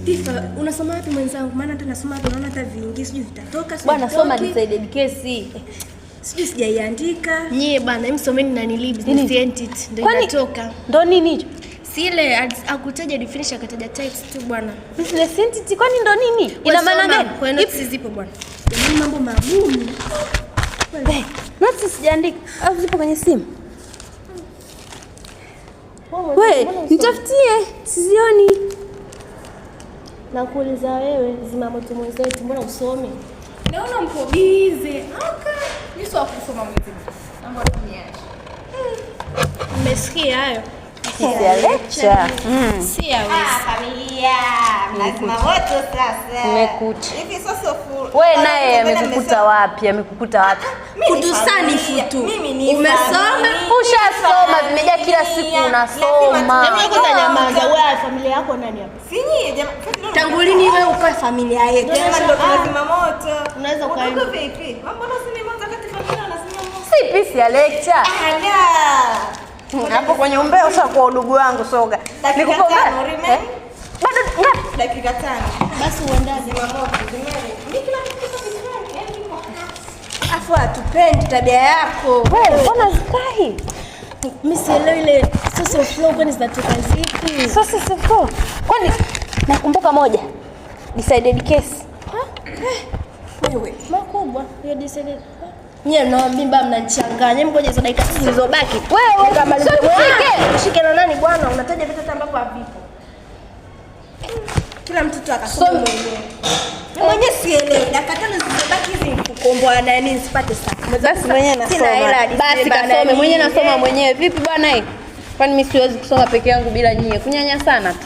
Tifa, unasoma wapi mwenzangu? Maana hata nasoma hapo naona hata vingi sijui vitatoka sijui. Bwana soma decided case. Sijui sijaiandika. Nyie bwana, msomeni na ni business entity ndio inatoka. Ndio nini hicho? Si ile akutaja definition akataja types tu bwana. Business entity kwani ndio nini? Ina maana gani? Kwa notes zipo bwana. Jamani mambo magumu. Notes sijaandika. Au zipo kwenye simu? Wewe, nitafutie. Sizioni. Na kuuliza wewe zimamoto mwenzetu mbona usome? Naona mko busy. Mimi sio kusoma mwenzetu. Naomba tuniache. Mmesikia hayo? Si ya lecture. Si ya wewe. Familia. Lazima wote sasa. Nimekuta. Hivi sasa wewe naye amekukuta wapi? Amekukuta wapi? Kutusani futu. Umesoma? Ushasoma, vimejaa kila siku unasoma. Hebu kwanza nyamaza. Wewe familia yako nani hapa? Si nyie jamani. Tangu lini wewe uko familia yetu? Jamani ndio lazima moto. Unaweza ukaenda. Uko vipi? Mambo nasi ni moto kati familia wanasema moto. Si pisi ya lecture. Hapo kwenye umbea ushakuwa udugu wangu soga. Nikupongeza. Bado ngapi? Dakika 5. Basi uandaze Zimamoto, zimeli. Mimi kila kitu vizuri. Afu hatupendi tabia yako. Wewe mbona zikai? mimi sielewi ile source of flow kwani zinatoka zipi? Source of flow. Kwani nakumbuka moja. Decided case. Wewe Makubwa. Hiyo decided. Nyie na mimba mnanichanganya. Ngoja hizo dakika zilizobaki. Wewe kama shike na nani bwana? Unataja vitu ambavyo havipo. kila mtoto akasoma mwenyewe. Mimi mwenyewe sielewi. Dakika 5 zilizobaki hizi kukomboa na nini nisipate sana. basi mwenyewe nasoma. Basi kasome mwenyewe nasoma mwenyewe. Vipi bwana hii? Kwani mimi siwezi kusoma peke yangu bila nyie. Kunyanya sana tu.